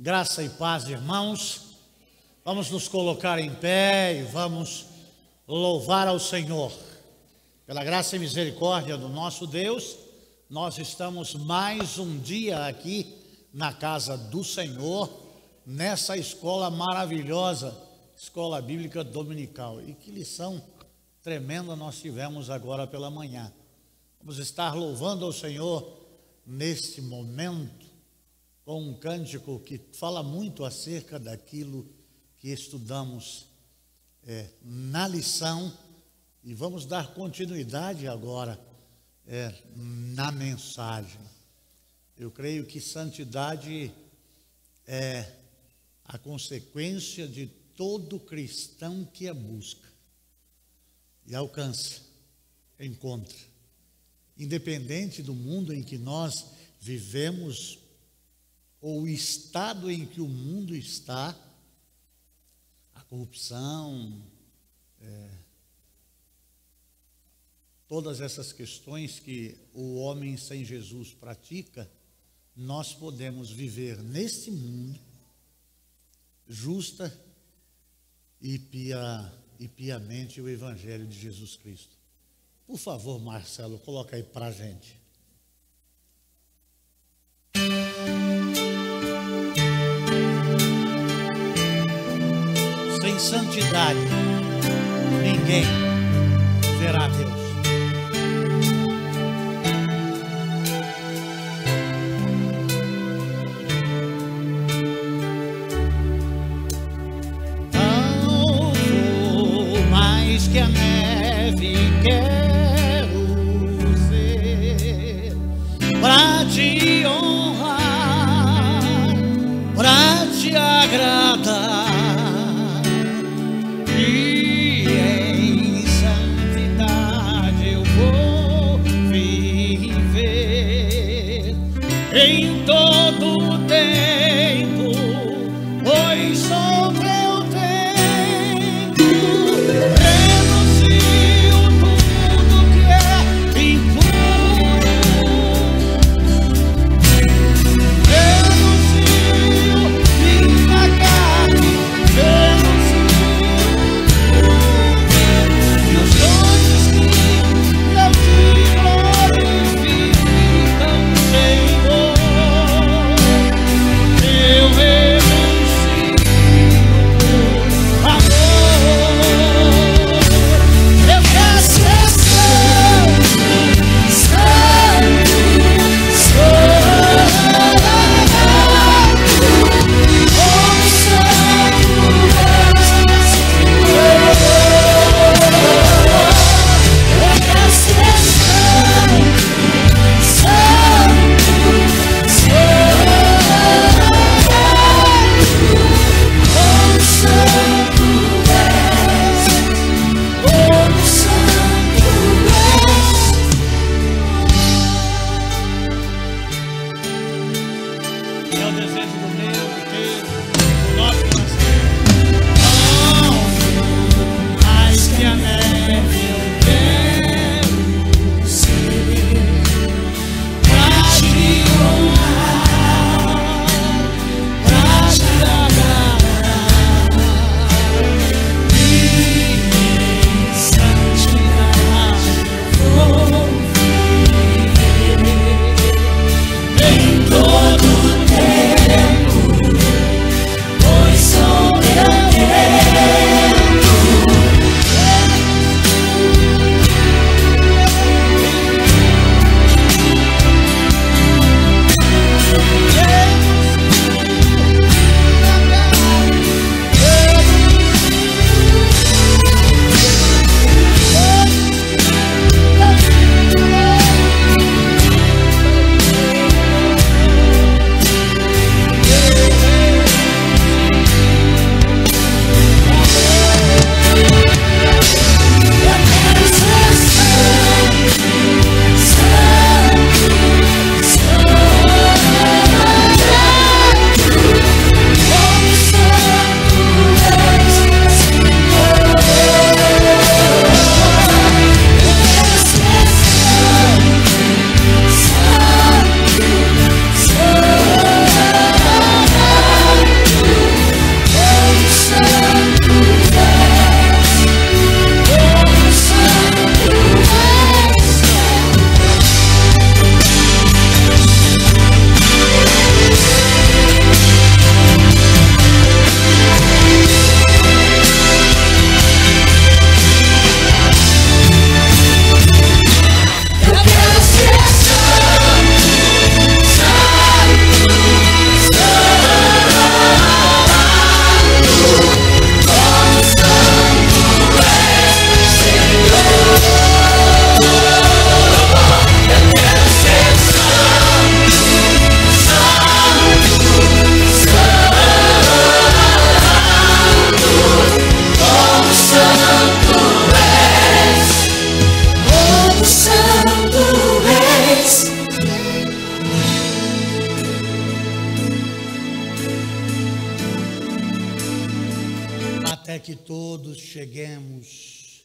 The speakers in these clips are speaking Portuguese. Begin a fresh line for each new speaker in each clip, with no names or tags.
Graça e paz, irmãos. Vamos nos colocar em pé e vamos louvar ao Senhor. Pela graça e misericórdia do nosso Deus, nós estamos mais um dia aqui na casa do Senhor, nessa escola maravilhosa, Escola Bíblica Dominical. E que lição tremenda nós tivemos agora pela manhã. Vamos estar louvando ao Senhor neste momento, com um cântico que fala muito acerca daquilo que estudamos na lição, e vamos dar continuidade agora na mensagem. Eu creio que santidade é a consequência de todo cristão que a busca e alcança, encontra. Independente do mundo em que nós vivemos, ou o estado em que o mundo está, a corrupção, todas essas questões que o homem sem Jesus pratica, nós podemos viver neste mundo justa e piamente o Evangelho de Jesus Cristo. Por favor, Marcelo, coloca aí para a gente. Sem santidade, ninguém verá Deus. Alvo mais que a neve quero ser, pra te honrar, pra te agradar. Em todo tempo, pois sou teu tempo, renuncio tudo todos cheguemos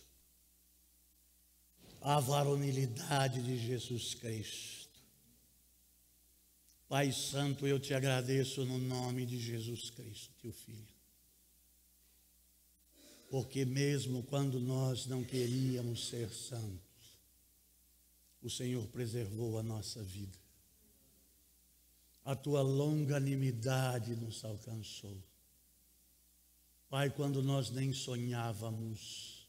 à varonilidade de Jesus Cristo. Pai Santo, eu te agradeço no nome de Jesus Cristo, teu Filho. Porque mesmo quando nós não queríamos ser santos, o Senhor preservou a nossa vida. A tua longanimidade nos alcançou. Pai, quando nós nem sonhávamos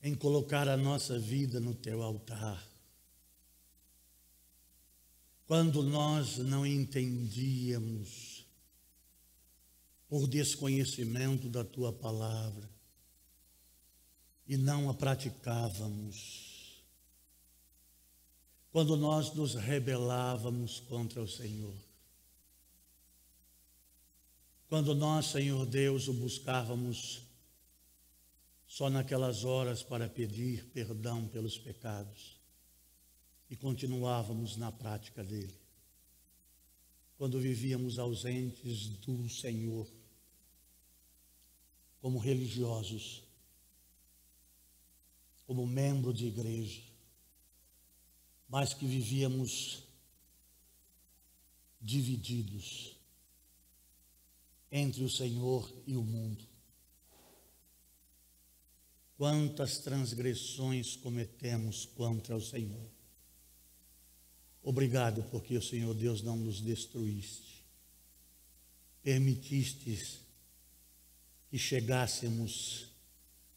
em colocar a nossa vida no teu altar, quando nós não entendíamos, por desconhecimento da tua palavra, e não a praticávamos, quando nós nos rebelávamos contra o Senhor, quando nós, Senhor Deus, o buscávamos só naquelas horas para pedir perdão pelos pecados e continuávamos na prática dele, quando vivíamos ausentes do Senhor, como religiosos, como membro de igreja, mas que vivíamos divididos entre o Senhor e o mundo. Quantas transgressões cometemos contra o Senhor. Obrigado, porque o Senhor Deus não nos destruíste. Permitistes que chegássemos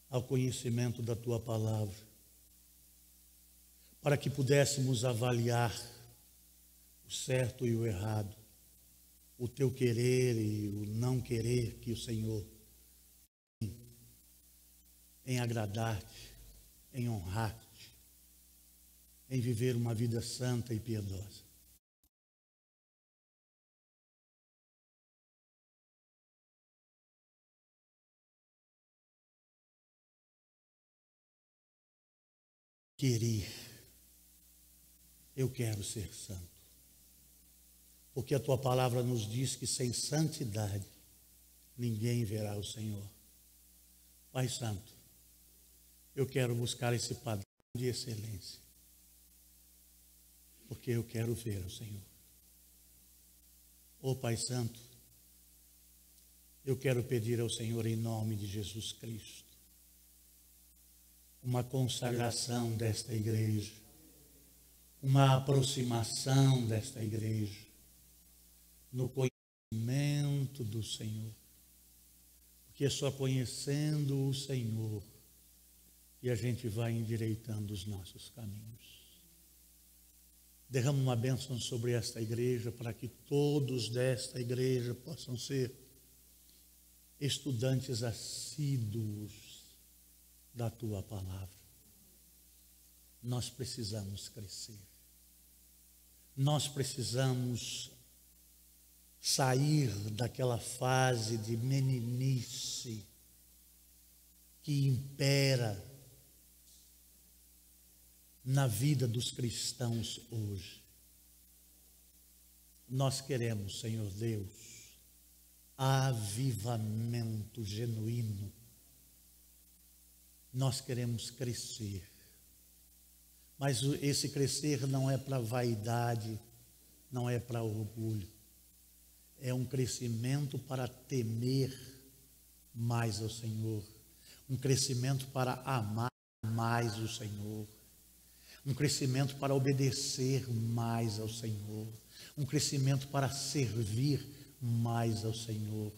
ao conhecimento da tua palavra, para que pudéssemos avaliar o certo e o errado, o teu querer e o não querer que o Senhor tem em agradar-te, em honrar-te, em viver uma vida santa e piedosa. Eu quero ser santo, porque a tua palavra nos diz que sem santidade ninguém verá o Senhor. Pai Santo, eu quero buscar esse padrão de excelência, porque eu quero ver o Senhor. Ó Pai Santo, eu quero pedir ao Senhor em nome de Jesus Cristo uma consagração desta igreja, uma aproximação desta igreja no conhecimento do Senhor, porque é só conhecendo o Senhor que a gente vai endireitando os nossos caminhos. Derrama uma bênção sobre esta igreja para que todos desta igreja possam ser estudantes assíduos da tua palavra. Nós precisamos crescer. Nós precisamos sair daquela fase de meninice que impera na vida dos cristãos hoje. Nós queremos, Senhor Deus, avivamento genuíno. Nós queremos crescer, mas esse crescer não é para vaidade, não é para orgulho, é um crescimento para temer mais ao Senhor, um crescimento para amar mais o Senhor, um crescimento para obedecer mais ao Senhor, um crescimento para servir mais ao Senhor,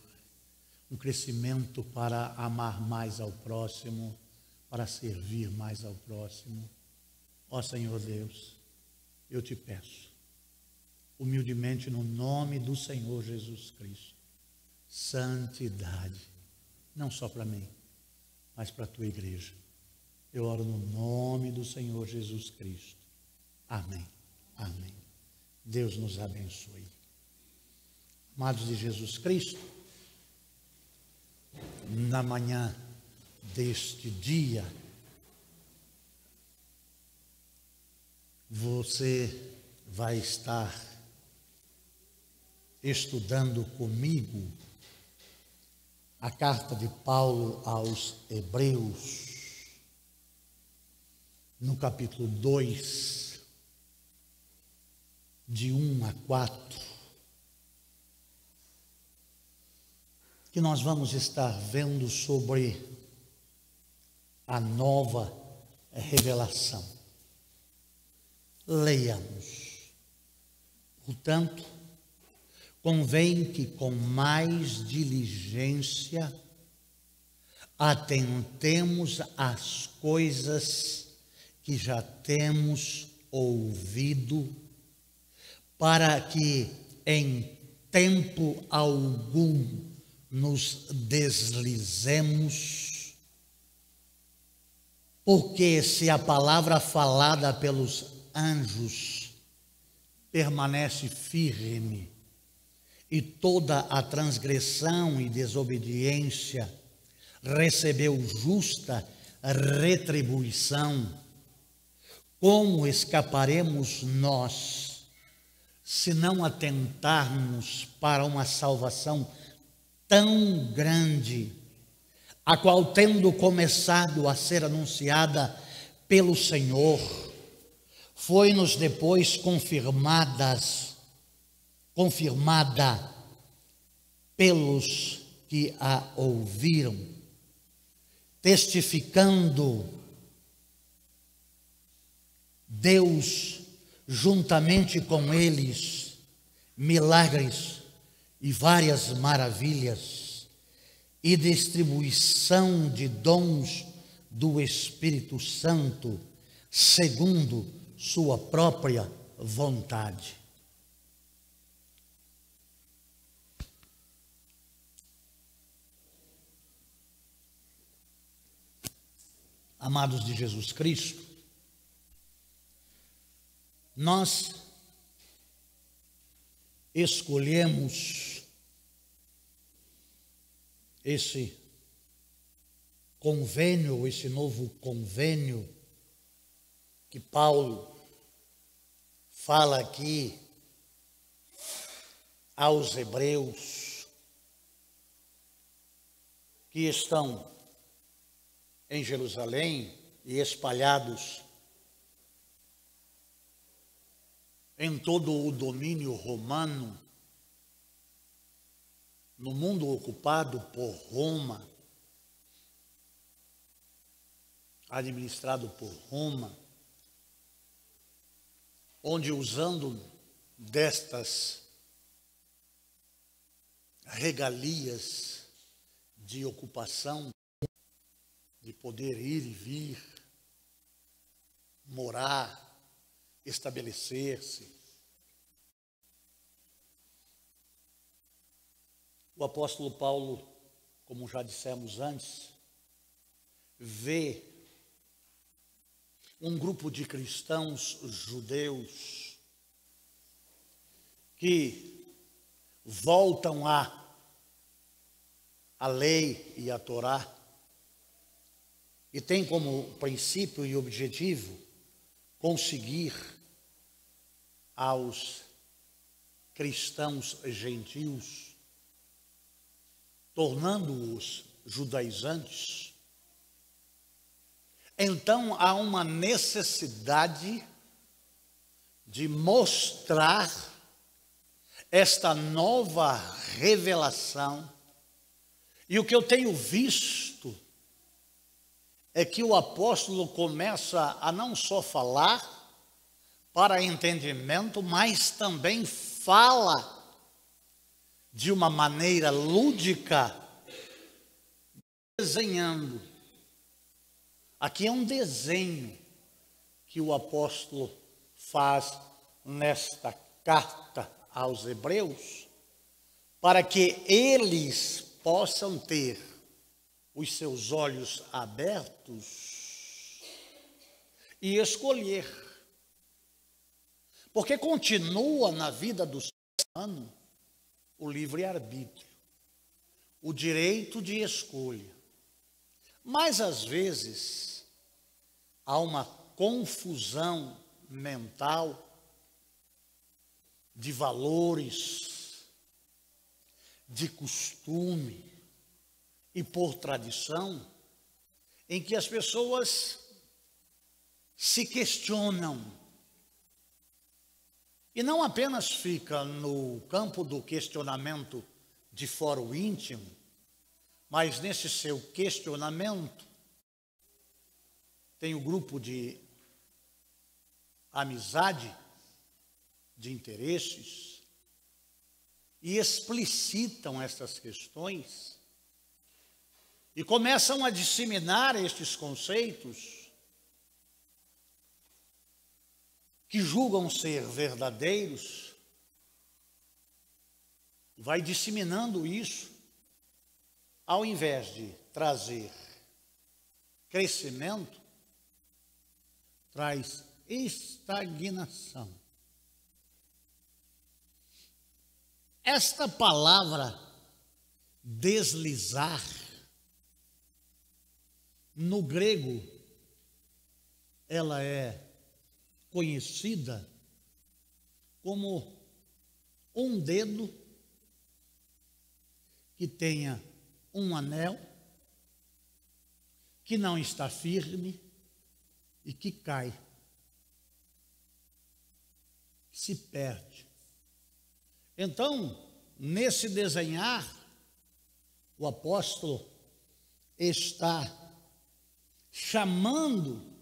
um crescimento para amar mais ao próximo, para servir mais ao próximo. Ó Senhor Deus, eu te peço, humildemente no nome do Senhor Jesus Cristo, santidade, não só para mim, mas para a tua igreja. Eu oro no nome do Senhor Jesus Cristo. Amém. Amém. Deus nos abençoe. Amados de Jesus Cristo, na manhã deste dia, você vai estar estudando comigo A carta de Paulo aos Hebreus, no capítulo 2, de 1 a 4, que nós vamos estar vendo sobre a nova revelação. Leiamos. Portanto, convém que com mais diligência atentemos às coisas que já temos ouvido, para que em tempo algum nos deslizemos, porque se a palavra falada pelos anjos permanece firme, e toda a transgressão e desobediência recebeu justa retribuição, como escaparemos nós, se não atentarmos para uma salvação tão grande, a qual, tendo começado a ser anunciada pelo Senhor, foi-nos depois confirmada pelos que a ouviram, testificando Deus juntamente com eles milagres e várias maravilhas e distribuição de dons do Espírito Santo segundo sua própria vontade. Amados de Jesus Cristo, nós escolhemos esse convênio, esse novo convênio que Paulo fala aqui aos hebreus que estão em Jerusalém e espalhados em todo o domínio romano, no mundo ocupado por Roma, administrado por Roma, onde, usando destas regalias de ocupação, de poder ir e vir, morar, estabelecer-se, o apóstolo Paulo, como já dissemos antes, vê um grupo de cristãos judeus que voltam à lei e à Torá e tem como princípio e objetivo conseguir aos cristãos gentios, tornando-os judaizantes. Então há uma necessidade de mostrar esta nova revelação. E o que eu tenho visto é que o apóstolo começa a não só falar para entendimento, mas também fala de uma maneira lúdica, desenhando. Aqui é um desenho que o apóstolo faz nesta carta aos hebreus, para que eles possam ter os seus olhos abertos e escolher. Porque continua na vida do ser humano o livre-arbítrio, o direito de escolha. Mas, às vezes, há uma confusão mental de valores, de costume, e por tradição, em que as pessoas se questionam. E não apenas fica no campo do questionamento de fórum íntimo, mas nesse seu questionamento tem o grupo de amizade, de interesses, e explicitam essas questões e começam a disseminar estes conceitos que julgam ser verdadeiros, vai disseminando isso, ao invés de trazer crescimento, traz estagnação. Esta palavra deslizar, no grego, ela é conhecida como um dedo que tenha um anel, que não está firme e que cai, que se perde. Então, nesse desenhar, o apóstolo está chamando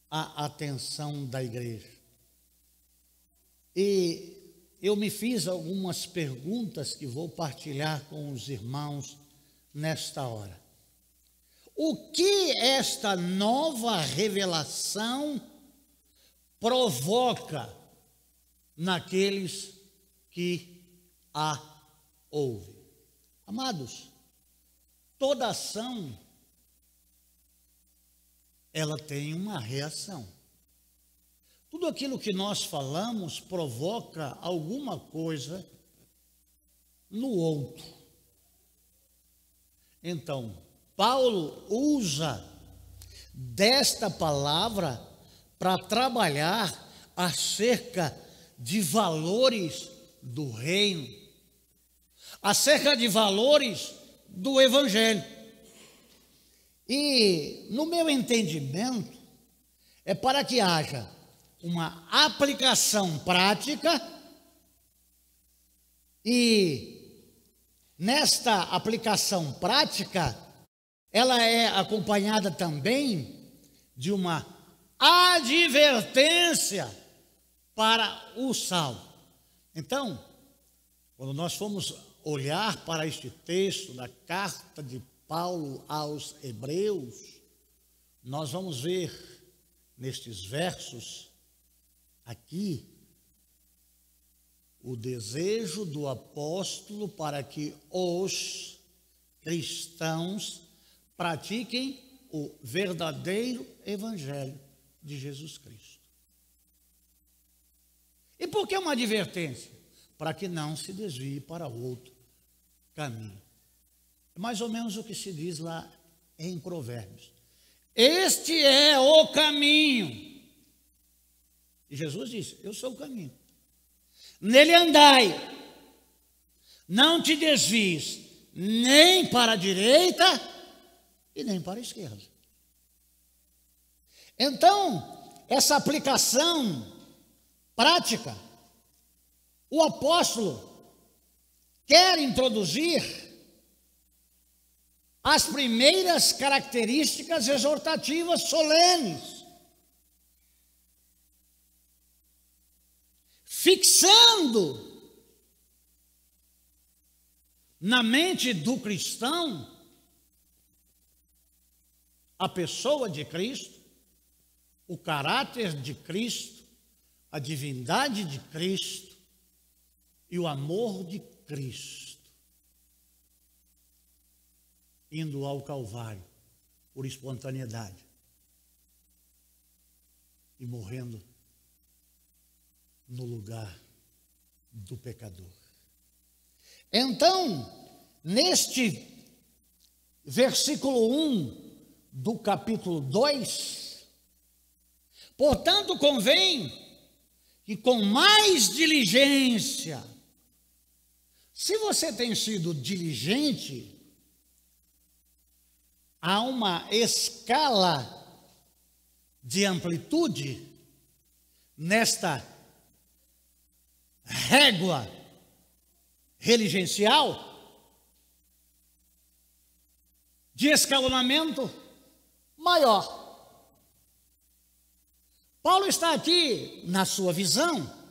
a atenção da igreja. E eu me fiz algumas perguntas que vou partilhar com os irmãos nesta hora. O que esta nova revelação provoca naqueles que a ouvem? Amados, toda ação, ela tem uma reação. Tudo aquilo que nós falamos provoca alguma coisa no outro. Então, Paulo usa desta palavra para trabalhar acerca de valores do reino, acerca de valores do evangelho. E, no meu entendimento, é para que haja uma aplicação prática e, nesta aplicação prática, ela é acompanhada também de uma advertência para o salvo. Então, quando nós formos olhar para este texto da carta de Paulo aos Hebreus, nós vamos ver nestes versos aqui o desejo do apóstolo para que os cristãos pratiquem o verdadeiro evangelho de Jesus Cristo. E por que uma advertência? Para que não se desvie para outro caminho. É mais ou menos o que se diz lá em Provérbios. Este é o caminho. E Jesus disse: eu sou o caminho. Nele andai, não te desvies nem para a direita e nem para a esquerda. Então, essa aplicação prática, o apóstolo quer introduzir as primeiras características exortativas solenes, fixando na mente do cristão a pessoa de Cristo, o caráter de Cristo, a divindade de Cristo e o amor de Cristo, indo ao Calvário por espontaneidade e morrendo no lugar do pecador. Então, neste versículo 1 do capítulo 2, portanto, convém que com mais diligência, se você tem sido diligente há uma escala de amplitude nesta régua religiencial de escalonamento maior. Paulo está aqui, na sua visão,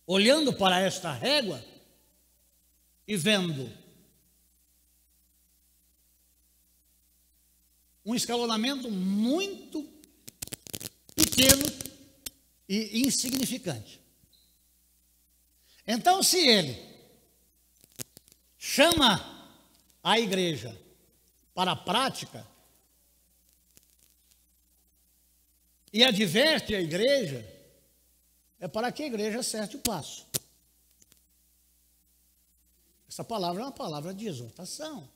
olhando para esta régua e vendo um escalonamento muito pequeno e insignificante. Então, se ele chama a igreja para a prática e adverte a igreja, é para que a igreja acerte o passo. Essa palavra é uma palavra de exortação.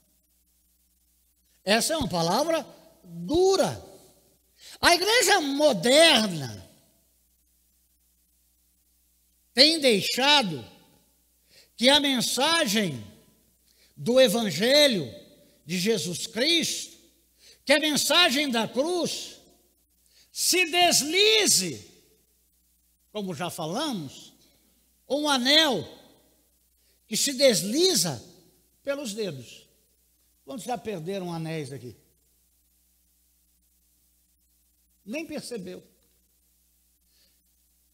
Essa é uma palavra dura. A igreja moderna tem deixado que a mensagem do Evangelho de Jesus Cristo, que a mensagem da cruz, se deslize, como já falamos, um anel que se desliza pelos dedos. Quantos já perderam anéis aqui? Nem percebeu.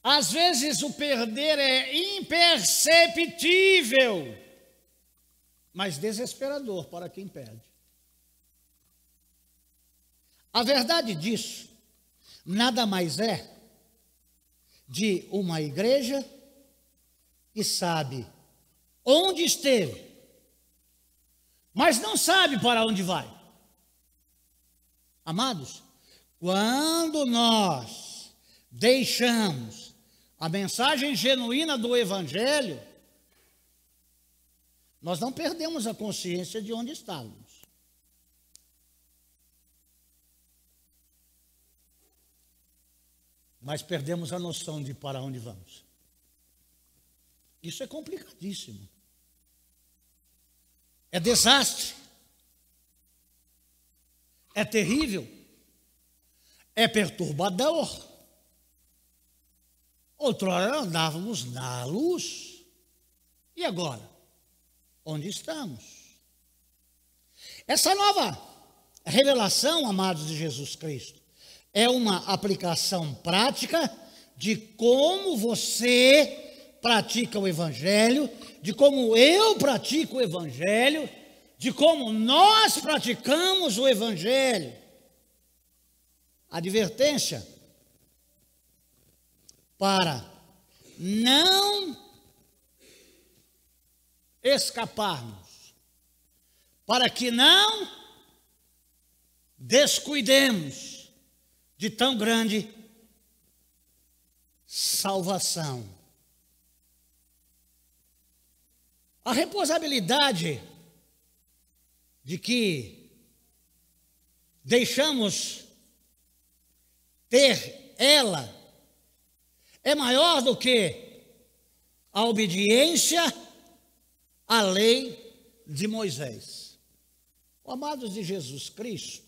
Às vezes o perder é imperceptível, mas desesperador para quem perde. A verdade disso nada mais é de uma igreja que sabe onde esteve, mas não sabe para onde vai. Amados, quando nós deixamos a mensagem genuína do Evangelho, nós não perdemos a consciência de onde estávamos. Mas perdemos a noção de para onde vamos. Isso é complicadíssimo. É desastre. É terrível. É perturbador. Outrora andávamos na luz. E agora? Onde estamos? Essa nova revelação, amados de Jesus Cristo, é uma aplicação prática de como você pratica o Evangelho, de como eu pratico o Evangelho, de como nós praticamos o Evangelho. Advertência para não escaparmos, para que não descuidemos de tão grande salvação. A responsabilidade de que deixamos ter ela é maior do que a obediência à lei de Moisés. Amados de Jesus Cristo,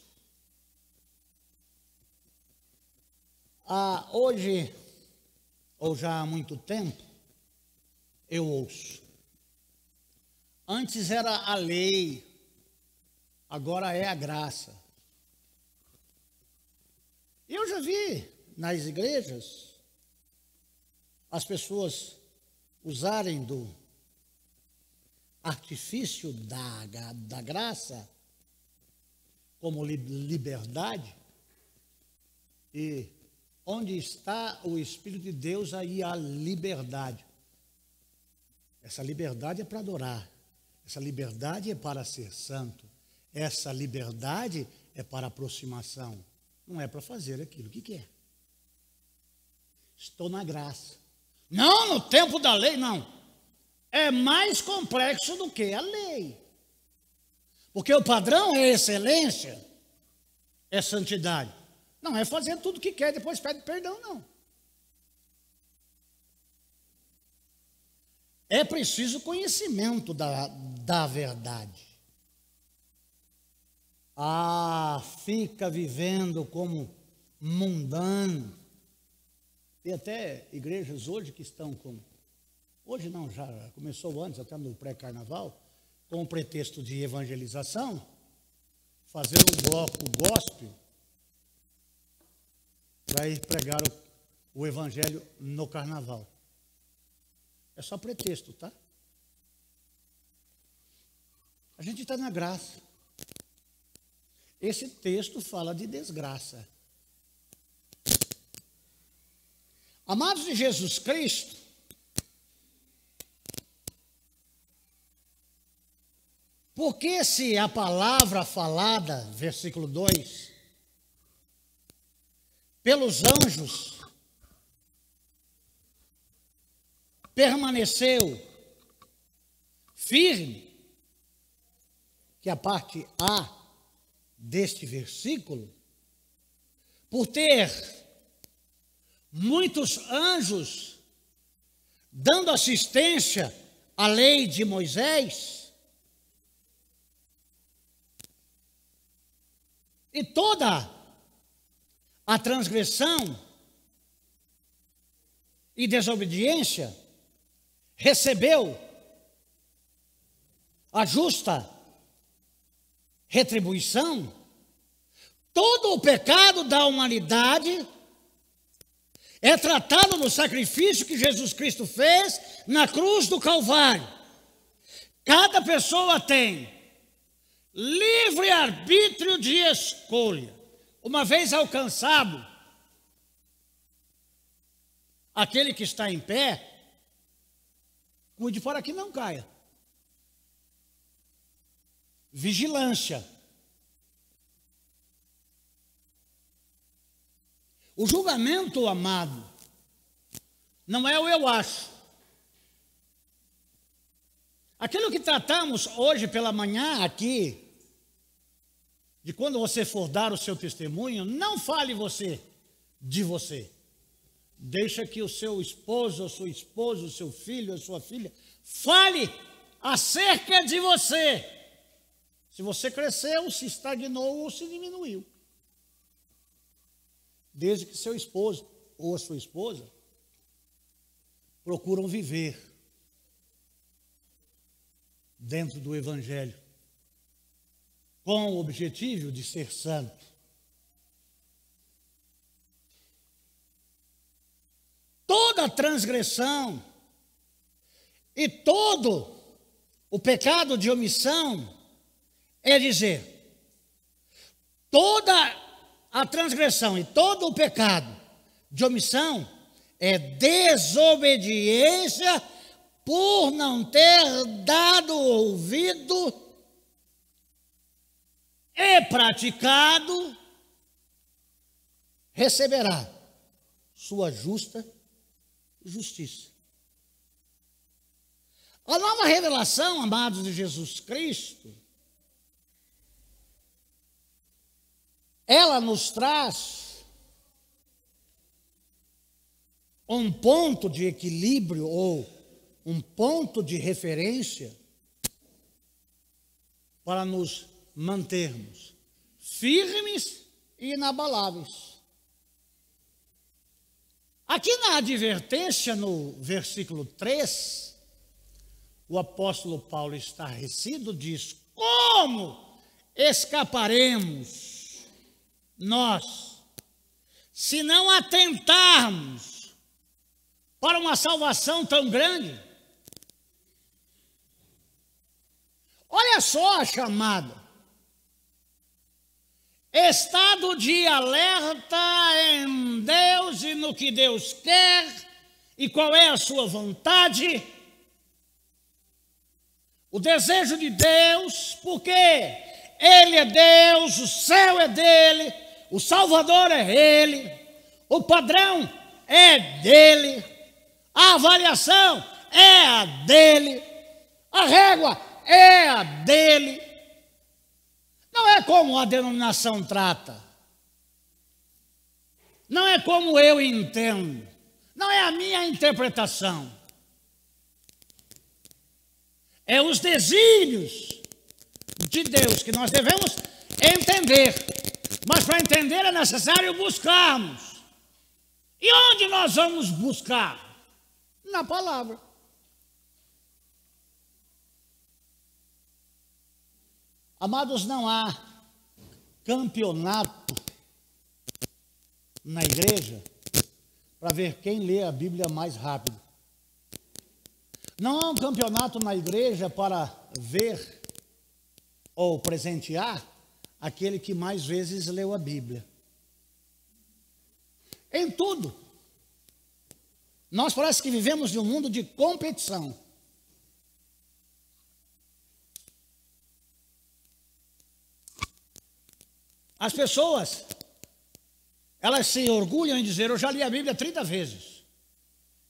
hoje, ou já há muito tempo, eu ouço. Antes era a lei, agora é a graça. Eu já vi nas igrejas as pessoas usarem do artifício da graça como liberdade, e onde está o Espírito de Deus, aí há liberdade. Essa liberdade é para adorar. Essa liberdade é para ser santo. Essa liberdade é para aproximação. Não é para fazer aquilo que quer. Estou na graça. Não, no tempo da lei, não. É mais complexo do que a lei. Porque o padrão é excelência, é santidade. Não é fazer tudo o que quer e depois pede perdão, não. É preciso conhecimento da verdade. fica vivendo como mundano. Tem até igrejas hoje que estão com... Hoje não, já começou antes, até no pré-carnaval, com o pretexto de evangelização, fazer um bloco gospel para ir pregar o evangelho no carnaval. É só pretexto, tá? A gente está na graça. Esse texto fala de desgraça. Amados de Jesus Cristo, porque se a palavra falada, versículo 2, pelos anjos, permaneceu firme, que é a parte A deste versículo, por ter muitos anjos dando assistência à lei de Moisés, e toda a transgressão e desobediência recebeu a justa retribuição, todo o pecado da humanidade é tratado no sacrifício que Jesus Cristo fez na cruz do Calvário. Cada pessoa tem livre arbítrio de escolha. Uma vez alcançado aquele que está em pé, cuide para que não caia. Vigilância. O julgamento, amado, não é o eu acho. Aquilo que tratamos hoje pela manhã aqui, de quando você for dar o seu testemunho, não fale você de você. Deixa que o seu esposo, a sua esposa, o seu filho, a sua filha, fale acerca de você. Se você cresceu, se estagnou ou se diminuiu. Desde que seu esposo ou a sua esposa procuram viver dentro do Evangelho, com o objetivo de ser santo. Toda transgressão e todo o pecado de omissão, é dizer, toda a transgressão e todo o pecado de omissão é desobediência por não ter dado ouvido e praticado, receberá sua justa justiça. A nova revelação, amados de Jesus Cristo, ela nos traz um ponto de equilíbrio ou um ponto de referência para nos mantermos firmes e inabaláveis. Aqui na advertência, no versículo 3, o apóstolo Paulo estarrecido diz: como escaparemos nós, se não atentarmos para uma salvação tão grande? Olha só a chamada. Estado de alerta em Deus e no que Deus quer e qual é a sua vontade. O desejo de Deus, porque Ele é Deus, o céu é dele, o Salvador é Ele, o padrão é dele, a avaliação é a dele, a régua é a dele. Não é como a denominação trata, não é como eu entendo, não é a minha interpretação. É os desígnios de Deus que nós devemos entender. Mas para entender é necessário buscarmos. E onde nós vamos buscar? Na palavra. Amados, não há campeonato na igreja para ver quem lê a Bíblia mais rápido. Não há um campeonato na igreja para ver ou presentear aquele que mais vezes leu a Bíblia. Em tudo. Nós parece que vivemos em um mundo de competição. As pessoas, elas se orgulham em dizer: eu já li a Bíblia 30 vezes.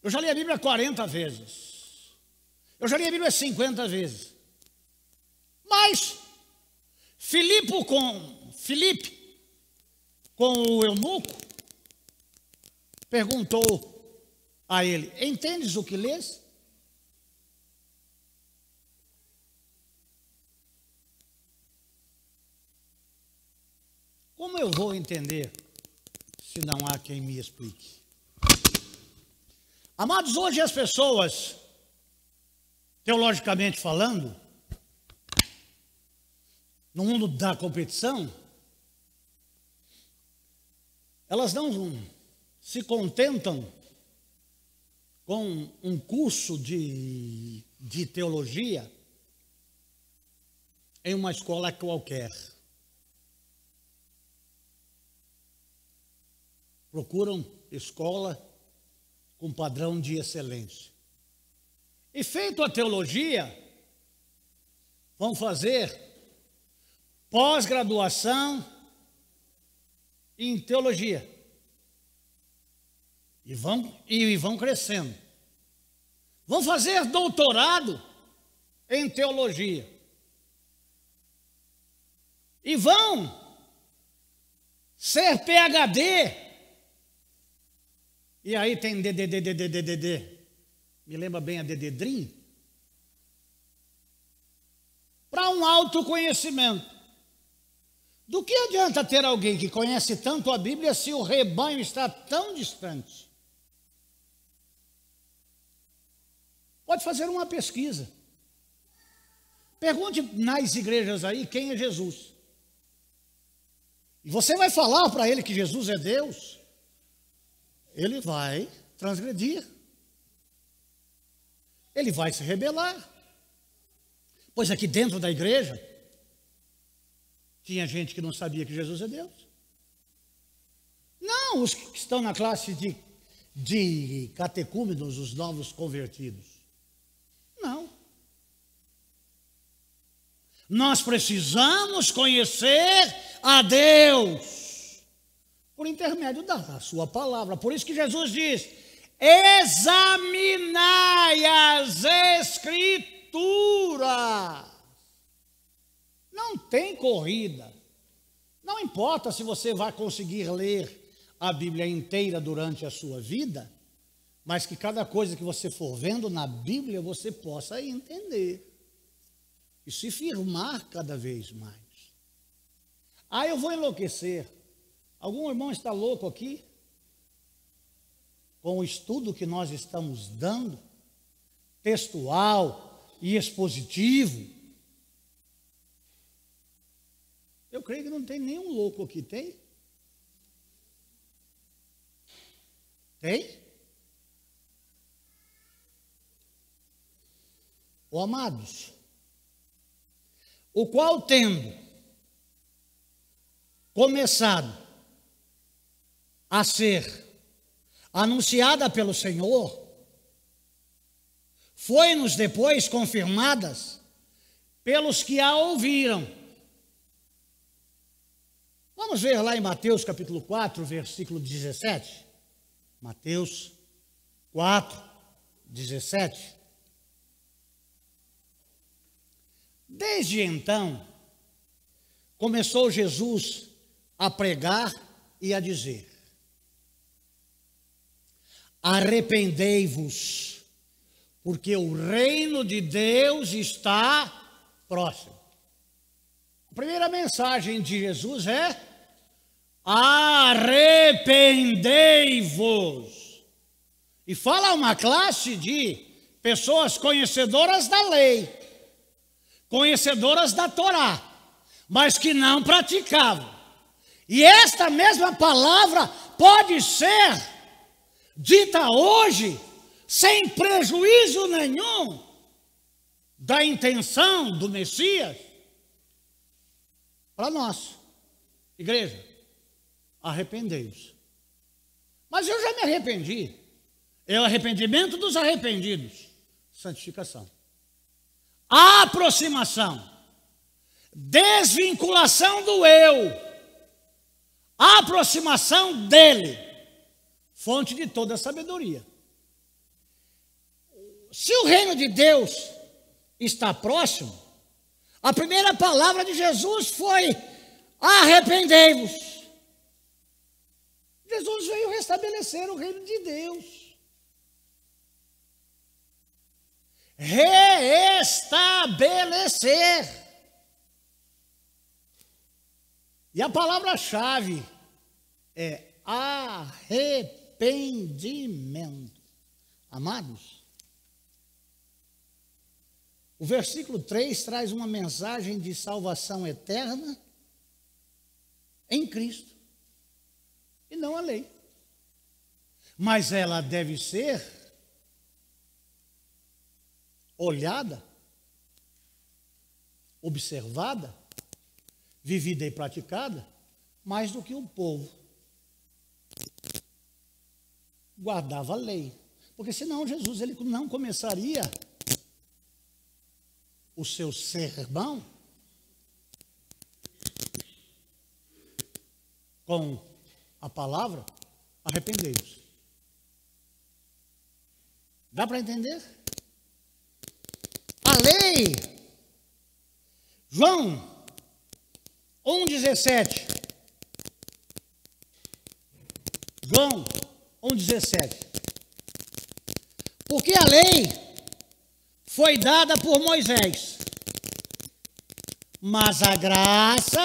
Eu já li a Bíblia 40 vezes. Eu já li a Bíblia 50 vezes. Mas Filipe com o eunuco perguntou a ele: entendes o que lês? Como eu vou entender se não há quem me explique? Amados, hoje as pessoas, teologicamente falando, no mundo da competição, elas não se contentam com um curso de teologia em uma escola qualquer. Procuram escola com padrão de excelência. E feito a teologia, vão fazer pós-graduação em teologia. E vão crescendo. Vão fazer doutorado em teologia. E vão ser PhD. E aí tem DDD. Me lembra bem a Dededrim? Para um autoconhecimento. Do que adianta ter alguém que conhece tanto a Bíblia se o rebanho está tão distante? Pode fazer uma pesquisa. Pergunte nas igrejas aí quem é Jesus. E você vai falar para ele que Jesus é Deus, ele vai transgredir. Ele vai se rebelar. Pois aqui dentro da igreja, tinha gente que não sabia que Jesus é Deus. Não, os que estão na classe de catecúmenos, os novos convertidos. Não. Nós precisamos conhecer a Deus por intermédio da sua palavra. Por isso que Jesus diz: examinai as Escrituras. Não tem corrida. Não importa se você vai conseguir ler a Bíblia inteira durante a sua vida, mas que cada coisa que você for vendo na Bíblia você possa entender e se firmar cada vez mais. Ah, eu vou enlouquecer. Algum irmão está louco aqui? Com o estudo que nós estamos dando, textual e expositivo? Eu creio que não tem nenhum louco aqui, tem? Tem? Ó amados, o qual tendo começado a ser anunciada pelo Senhor, foi-nos depois confirmadas pelos que a ouviram. Vamos ver lá em Mateus capítulo 4, versículo 17. Mateus 4, 17. Desde então, começou Jesus a pregar e a dizer: arrependei-vos, porque o reino de Deus está próximo. primeira mensagem de Jesus é: arrependei-vos. E fala uma classe de pessoas conhecedoras da lei, conhecedoras da Torá, mas que não praticavam. E esta mesma palavra pode ser dita hoje sem prejuízo nenhum da intenção do Messias para nós, igreja. Arrependei-vos. Mas eu já me arrependi. É o arrependimento dos arrependidos. Santificação. Aproximação. Desvinculação do eu. Aproximação dele. Fonte de toda a sabedoria. Se o reino de Deus está próximo, a primeira palavra de Jesus foi: arrependei-vos. Jesus veio restabelecer o reino de Deus. Reestabelecer. E a palavra-chave é arrependimento. Amados, o versículo 3 traz uma mensagem de salvação eterna em Cristo, e não a lei. Mas ela deve ser olhada, observada, vivida e praticada, mais do que o povo guardava a lei. Porque senão Jesus ele não começaria o seu sermão com a palavra: arrependei-vos. Dá para entender? A lei, João 1,17. João 1,17. Porque a lei foi dada por Moisés, mas a graça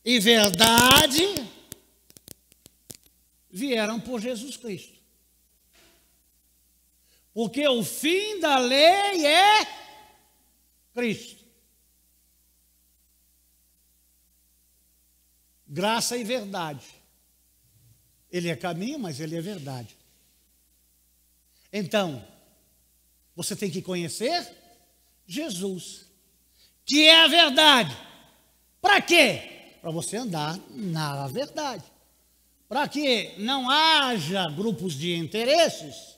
e verdade vieram por Jesus Cristo. Porque o fim da lei é Cristo. Graça e verdade. Ele é caminho, mas ele é verdade. Então, você tem que conhecer Jesus, que é a verdade. Para quê? Para você andar na verdade. Para que não haja grupos de interesses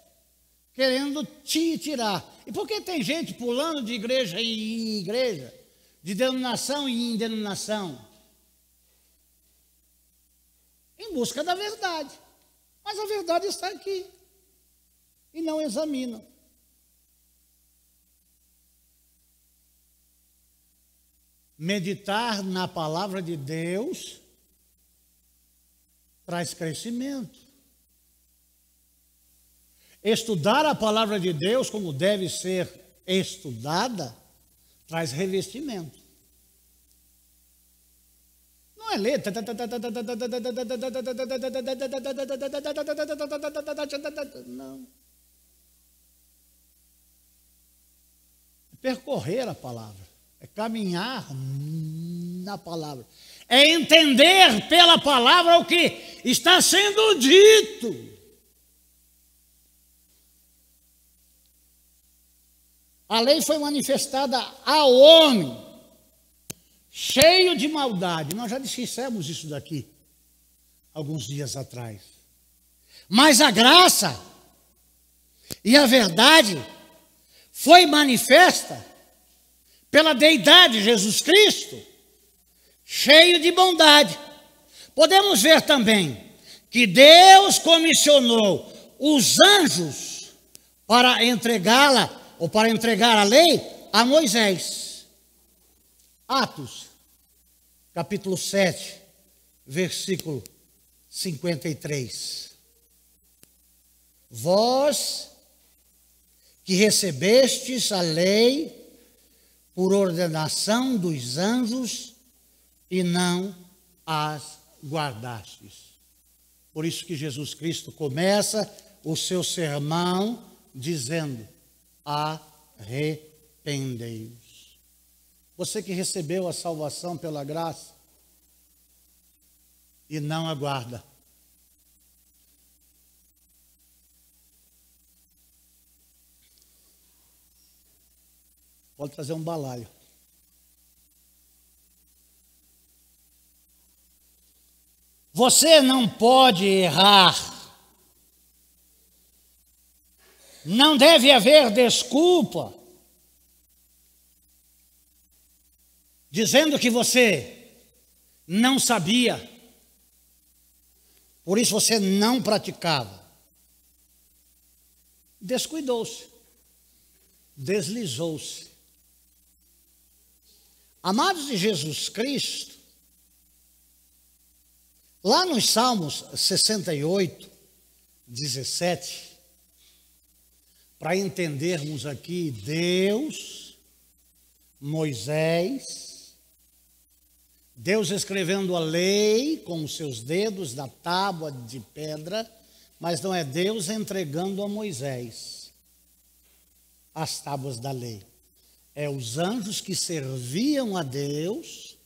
querendo te tirar. E por que tem gente pulando de igreja em igreja, de denominação em denominação? Em busca da verdade. Mas a verdade está aqui. E não examinam. Meditar na palavra de Deus traz crescimento. Estudar a palavra de Deus como deve ser estudada traz revestimento. Não é ler. Não. É percorrer a palavra. É caminhar na palavra. É entender pela palavra o que está sendo dito. A lei foi manifestada ao homem, cheio de maldade. Nós já dissemos isso daqui, alguns dias atrás. Mas a graça e a verdade foi manifesta pela deidade Jesus Cristo, cheio de bondade. Podemos ver também que Deus comissionou os anjos para entregá-la, ou para entregar a lei a Moisés. Atos, capítulo 7, versículo 53. Vós que recebestes a lei por ordenação dos anjos e não as guardastes. Por isso que Jesus Cristo começa o seu sermão dizendo: arrependei-vos. Você que recebeu a salvação pela graça e não aguarda. Pode trazer um balaio. Você não pode errar. Não deve haver desculpa dizendo que você não sabia, por isso você não praticava. Descuidou-se, deslizou-se. Amados de Jesus Cristo, lá nos Salmos 68, 17, para entendermos aqui Deus, Moisés, Deus escrevendo a lei com os seus dedos na tábua de pedra, mas não é Deus entregando a Moisés as tábuas da lei. É os anjos que serviam a Deus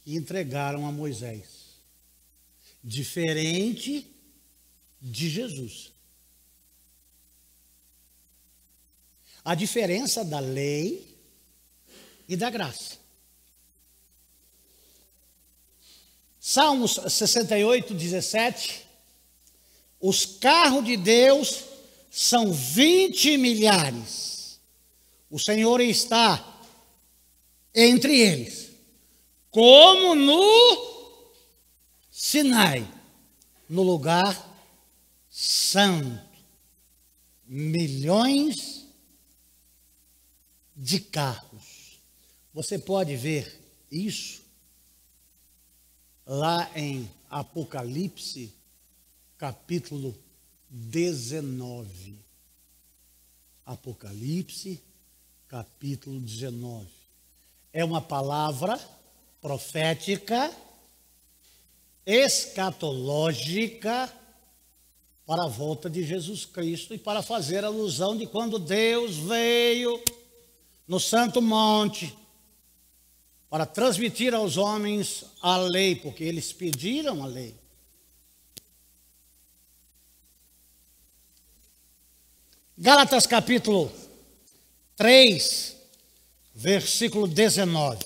e entregaram a Moisés. Diferente de Jesus. A diferença da lei e da graça. Salmos 68, 17. Os carros de Deus são 20 milhares. O Senhor está entre eles, como no Sinai, no lugar santo. Milhões de carros. Você pode ver isso lá em Apocalipse, capítulo 19. Apocalipse, capítulo 19. É uma palavra profética, escatológica, para a volta de Jesus Cristo e para fazer alusão de quando Deus veio no Santo Monte para transmitir aos homens a lei, porque eles pediram a lei. Gálatas capítulo 3, versículo 19.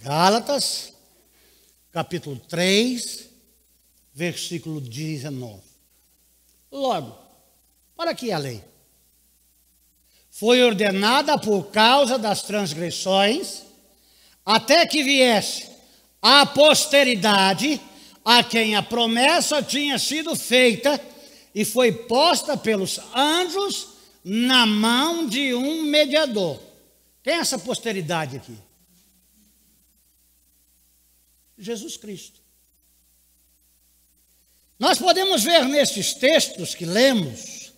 Gálatas capítulo 3, versículo 19. Logo, para que a lei? Foi ordenada por causa das transgressões, até que viesse a posteridade, a quem a promessa tinha sido feita, e foi posta pelos anjos na mão de um mediador. Quem é essa posteridade aqui? Jesus Cristo. Nós podemos ver nestes textos que lemos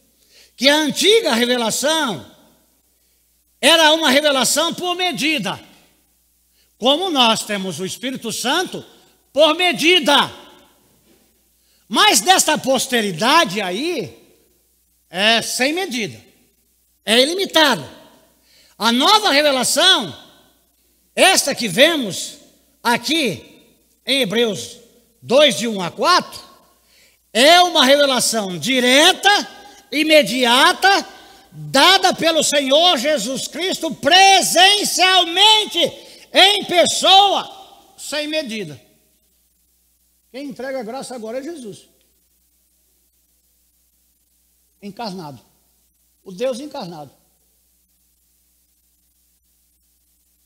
que a antiga revelação era uma revelação por medida, como nós temos o Espírito Santo por medida. Mas desta posteridade aí é sem medida, é ilimitada. A nova revelação, esta que vemos aqui em Hebreus 2, de 1 a 4, é uma revelação direta, imediata, dada pelo Senhor Jesus Cristo presencialmente, em pessoa, sem medida. Quem entrega a graça agora é Jesus. Encarnado. O Deus encarnado.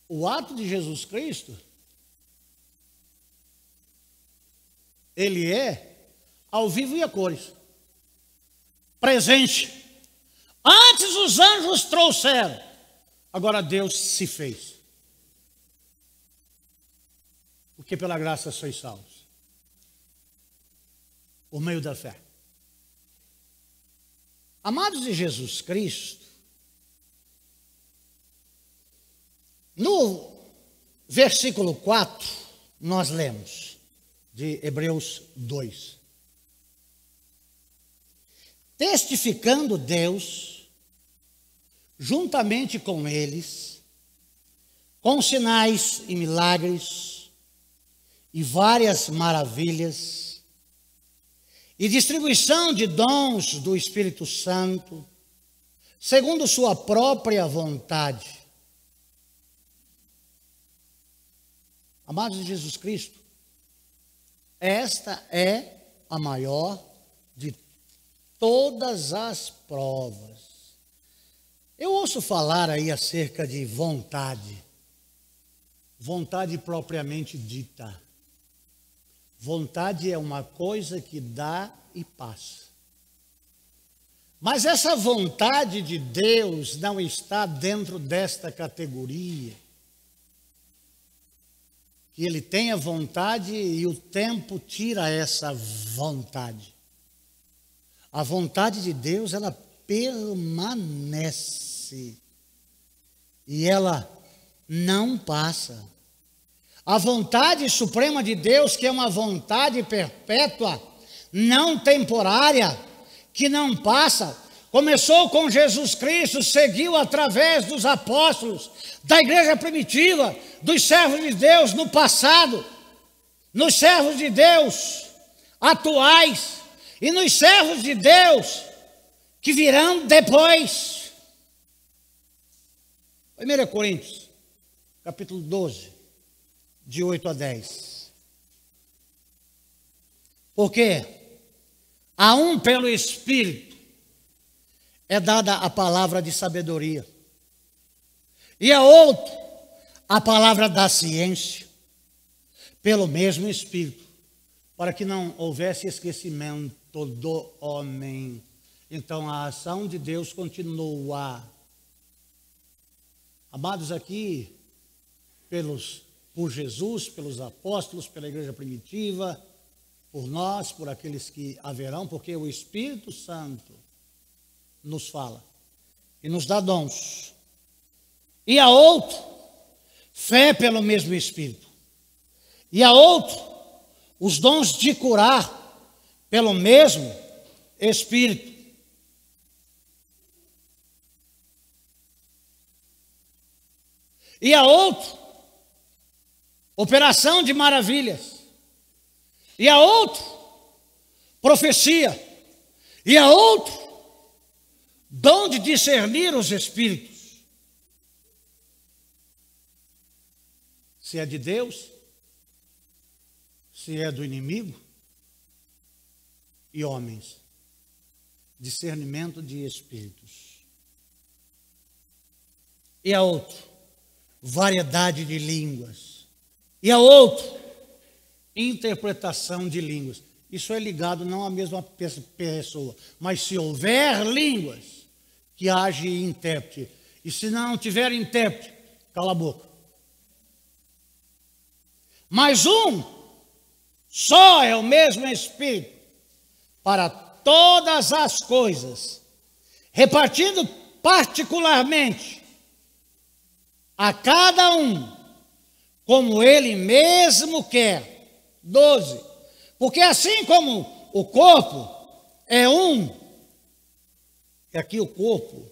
O ato de Jesus Cristo, ele é ao vivo e a cores. Presente. Antes os anjos trouxeram, agora Deus se fez. Porque pela graça sois salvos. Por meio da fé. Amados de Jesus Cristo, No versículo 4, nós lemos, de Hebreus 2. Testificando Deus, juntamente com eles, com sinais e milagres, e várias maravilhas, e distribuição de dons do Espírito Santo, segundo sua própria vontade. Amados de Jesus Cristo, esta é a maior de todas as provas. Eu ouço falar aí acerca de vontade, vontade propriamente dita. Vontade é uma coisa que dá e passa. Mas essa vontade de Deus não está dentro desta categoria. Que Ele tenha vontade e o tempo tira essa vontade. A vontade de Deus, ela permanece. E ela não passa. A vontade suprema de Deus, que é uma vontade perpétua, não temporária, que não passa, começou com Jesus Cristo, seguiu através dos apóstolos, da igreja primitiva, dos servos de Deus no passado, nos servos de Deus atuais e nos servos de Deus que virão depois. 1 Coríntios, capítulo 12. De 8 a 10. Porque a um pelo Espírito é dada a palavra de sabedoria, e a outro a palavra da ciência, pelo mesmo Espírito, para que não houvesse esquecimento do homem. Então a ação de Deus continua. Amados, aqui, por Jesus, pelos apóstolos, pela igreja primitiva, por nós, por aqueles que haverão, porque o Espírito Santo nos fala e nos dá dons. E a outro, fé pelo mesmo Espírito. E a outro, os dons de curar pelo mesmo Espírito. E a outro, operação de maravilhas. E a outro, profecia. E a outro, dom de discernir os espíritos. Se é de Deus, se é do inimigo. E homens, discernimento de espíritos. E a outro, variedade de línguas. E a outro, interpretação de línguas. Isso é ligado não à mesma pessoa, mas se houver línguas, que haja intérprete. E se não tiver intérprete, cala a boca. Mas um só é o mesmo Espírito para todas as coisas, repartindo particularmente a cada um como Ele mesmo quer. 12. Porque assim como o corpo é um, e aqui o corpo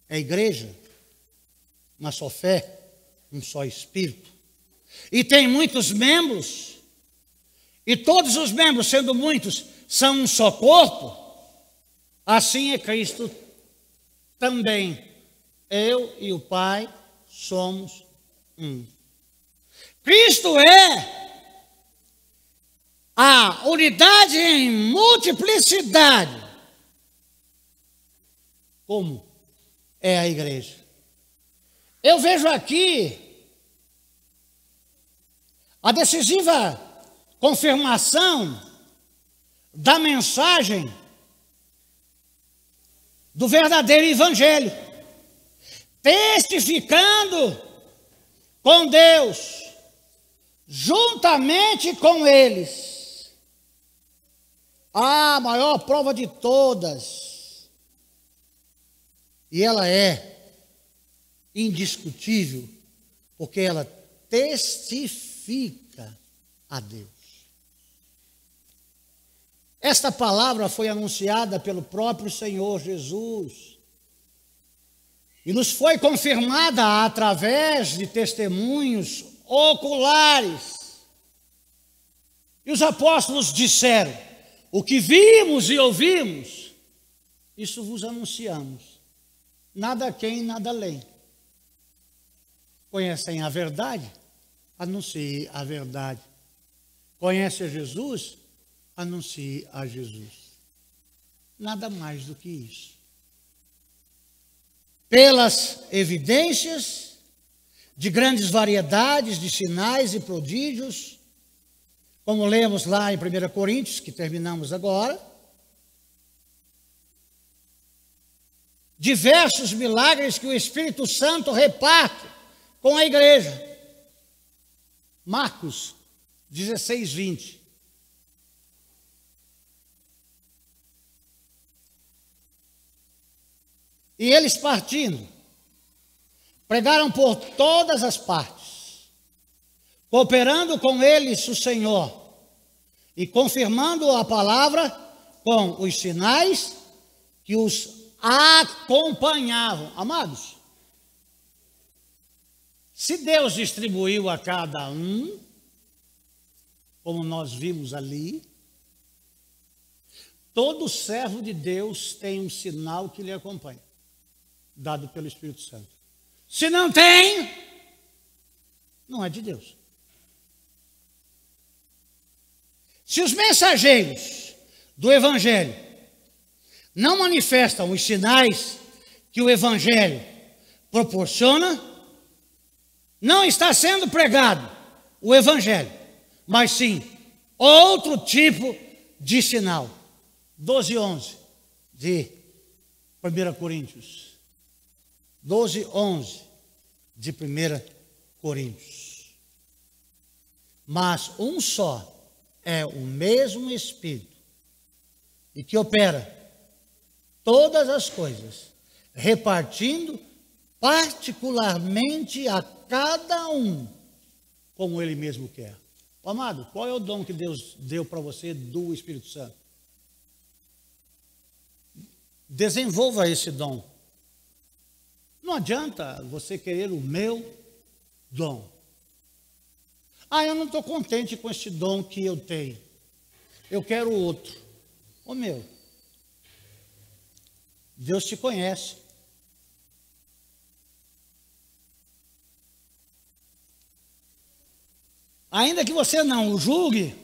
é a igreja, uma só fé, um só Espírito, e tem muitos membros, e todos os membros, sendo muitos, são um só corpo, assim é Cristo também. Eu e o Pai somos um. Cristo é a unidade em multiplicidade, como é a igreja. Eu vejo aqui a decisiva confirmação da mensagem do verdadeiro evangelho, testificando com Deus, juntamente com eles, a maior prova de todas, e ela é indiscutível, porque ela testifica a Deus. Esta palavra foi anunciada pelo próprio Senhor Jesus e nos foi confirmada através de testemunhos oculares. E os apóstolos disseram: o que vimos e ouvimos, isso vos anunciamos. Nada quem, nada além. Conhecem a verdade? Anuncie a verdade. Conhece a Jesus? Anuncie a Jesus. Nada mais do que isso. Pelas evidências de grandes variedades de sinais e prodígios, como lemos lá em 1 Coríntios, que terminamos agora, diversos milagres que o Espírito Santo reparte com a igreja. Marcos 16, 20. E eles partindo, pregaram por todas as partes, cooperando com eles o Senhor e confirmando a palavra com os sinais que os acompanhavam. Amados, se Deus distribuiu a cada um, como nós vimos ali, todo servo de Deus tem um sinal que lhe acompanha, dado pelo Espírito Santo. Se não tem, não é de Deus. Se os mensageiros do Evangelho não manifestam os sinais que o Evangelho proporciona, não está sendo pregado o Evangelho, mas sim outro tipo de sinal. 12:11 de 1 Coríntios. 12:11 de 1 Coríntios. Mas um só é o mesmo Espírito e que opera todas as coisas, repartindo particularmente a cada um como Ele mesmo quer. Amado, qual é o dom que Deus deu para você do Espírito Santo? Desenvolva esse dom. Não adianta você querer o meu dom. Eu não estou contente com este dom que eu tenho. Eu quero outro. O meu. Deus te conhece. Ainda que você não o julgue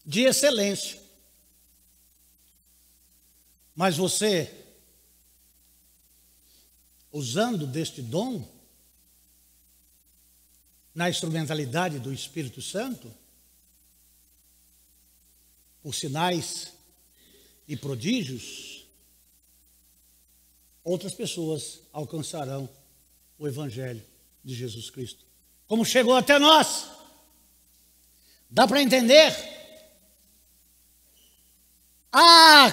de excelência, mas você, usando deste dom, na instrumentalidade do Espírito Santo, por sinais e prodígios, outras pessoas alcançarão o Evangelho de Jesus Cristo. Como chegou até nós. Dá para entender?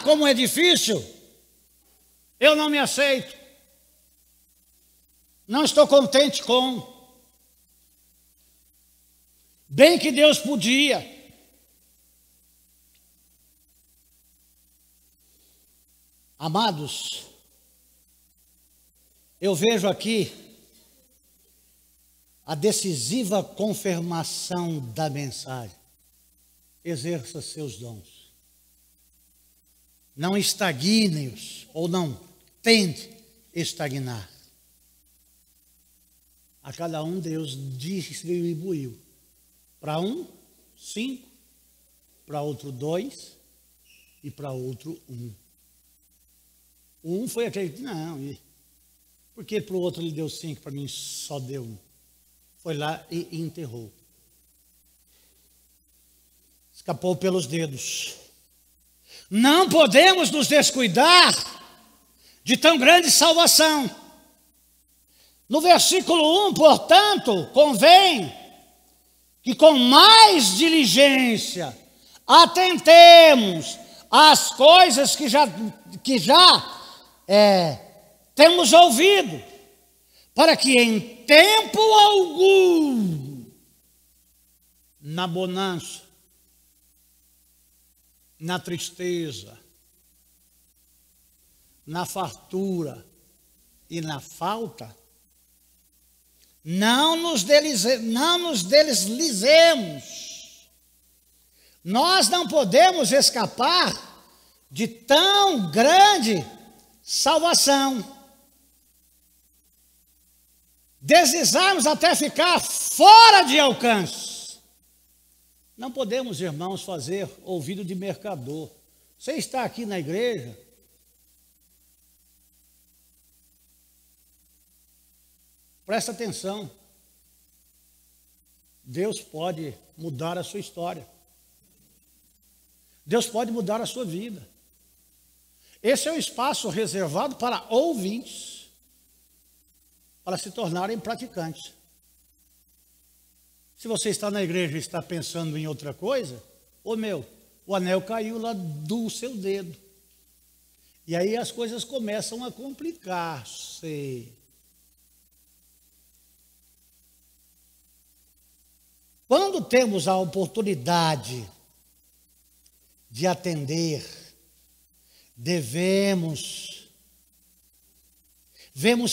Como é difícil. Eu não me aceito. Não estou contente com. Bem que Deus podia. Amados, eu vejo aqui a decisiva confirmação da mensagem. Exerça seus dons. Não estagne-os, ou não tente estagnar. A cada um Deus distribuiu. Para um, 5, para outro 2 e para outro 1. O 1 foi aquele que, porque para o outro ele deu 5, para mim só deu 1. Foi lá e enterrou. Escapou pelos dedos. Não podemos nos descuidar de tão grande salvação. No versículo 1, portanto, convém que com mais diligência atentemos às coisas que já temos ouvido, para que em tempo algum, na bonança, na tristeza, na fartura e na falta, não nos deslizemos. Nós não podemos escapar de tão grande salvação. Deslizarmos até ficar fora de alcance. Não podemos, irmãos, fazer ouvido de mercador. Você está aqui na igreja, presta atenção. Deus pode mudar a sua história. Deus pode mudar a sua vida. Esse é um espaço reservado para ouvintes, para se tornarem praticantes. Se você está na igreja e está pensando em outra coisa, o anel caiu lá do seu dedo. E aí as coisas começam a complicar-se. Quando temos a oportunidade de atender, vemos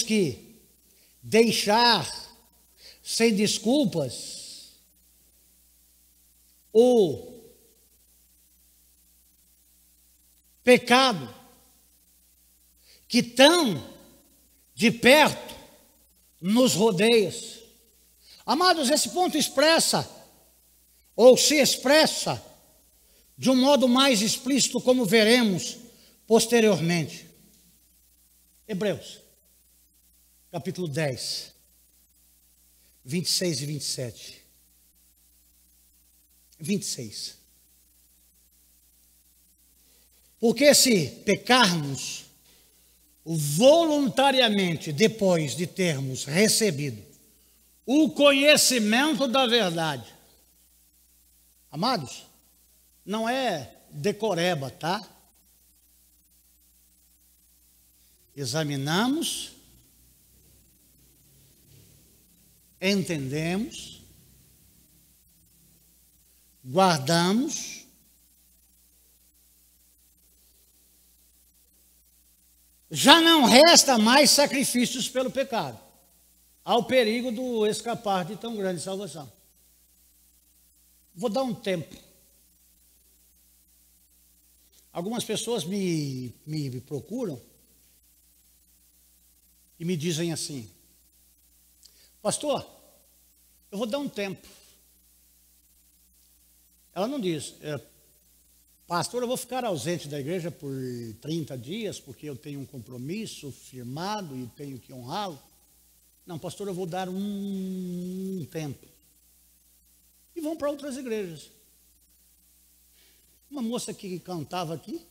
que deixar sem desculpas o pecado que tão de perto nos rodeia. Amados, esse ponto expressa, ou se expressa, de um modo mais explícito, como veremos posteriormente. Hebreus, capítulo 10, 26 e 27. 26. Porque se pecarmos voluntariamente depois de termos recebido o conhecimento da verdade, amados, não é decoreba, tá? Examinamos, entendemos, guardamos, já não resta mais sacrifícios pelo pecado, ao perigo do escapar de tão grande salvação. Vou dar um tempo. Algumas pessoas me procuram e me dizem assim: pastor, eu vou dar um tempo. Ela não diz, pastor, eu vou ficar ausente da igreja por 30 dias, porque eu tenho um compromisso firmado e tenho que honrá-lo. Não, pastor, eu vou dar um tempo. E vão para outras igrejas. Uma moça que cantava aqui,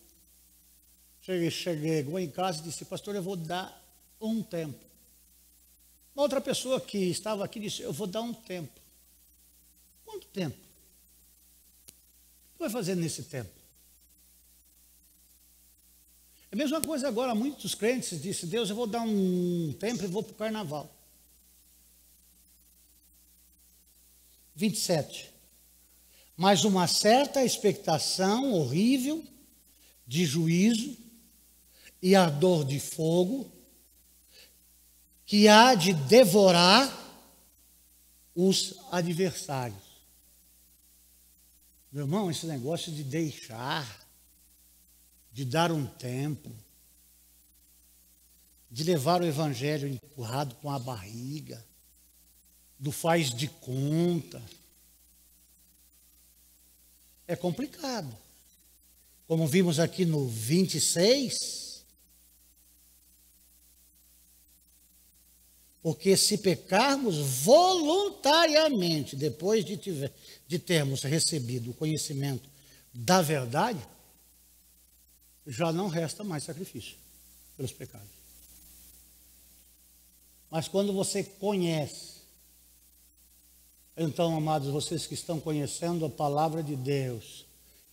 chegou em casa e disse: pastor, eu vou dar um tempo. Uma outra pessoa que estava aqui disse: eu vou dar um tempo. Quanto tempo? O que vai fazer nesse tempo? É a mesma coisa agora, muitos crentes dizem: Deus, eu vou dar um tempo e vou para o carnaval. 27. Mas uma certa expectação horrível de juízo e ardor de fogo que há de devorar os adversários. Meu irmão, esse negócio de deixar, de dar um tempo, de levar o evangelho empurrado com a barriga, do faz de conta, é complicado. Como vimos aqui no 26, porque se pecarmos voluntariamente, depois de termos recebido o conhecimento da verdade, já não resta mais sacrifício pelos pecados. Mas quando você conhece, então, amados, vocês que estão conhecendo a palavra de Deus,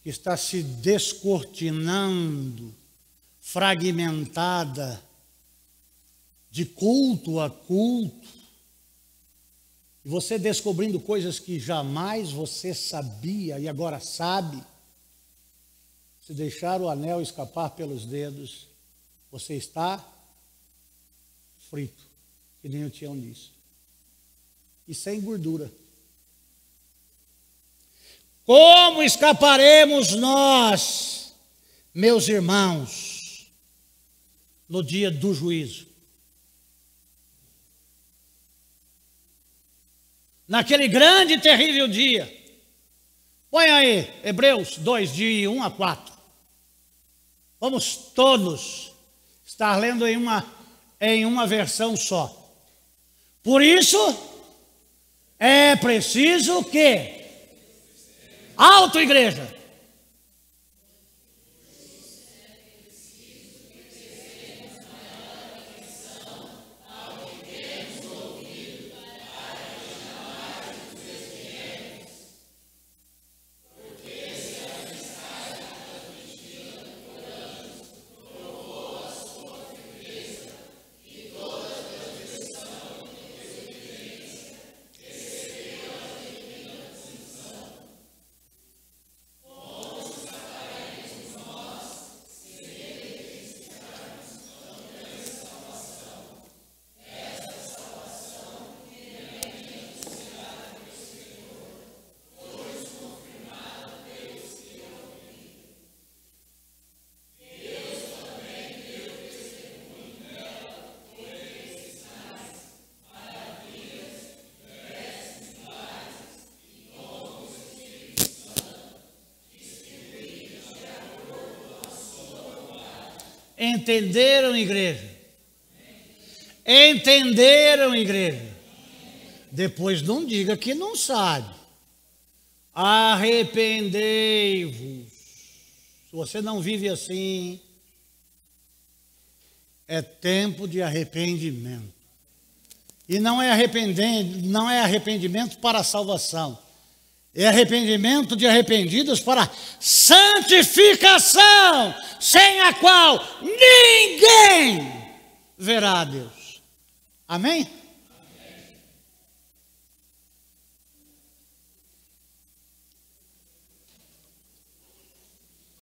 que está se descortinando, fragmentada, de culto a culto, e você descobrindo coisas que jamais você sabia e agora sabe, se deixar o anel escapar pelos dedos, você está frito, que nem o Tião disse, e sem gordura. Como escaparemos nós, meus irmãos, no dia do juízo? Naquele grande e terrível dia. Põe aí, Hebreus 2, de 1 a 4. Vamos todos estar lendo em uma versão só. Por isso, é preciso que alto, igreja. Entenderam, igreja? Entenderam, igreja? Depois não diga que não sabe. Arrependei-vos. Se você não vive assim, é tempo de arrependimento. E não é arrependimento para a salvação. É arrependimento de arrependidos para santificação, sem a qual ninguém verá a Deus. Amém?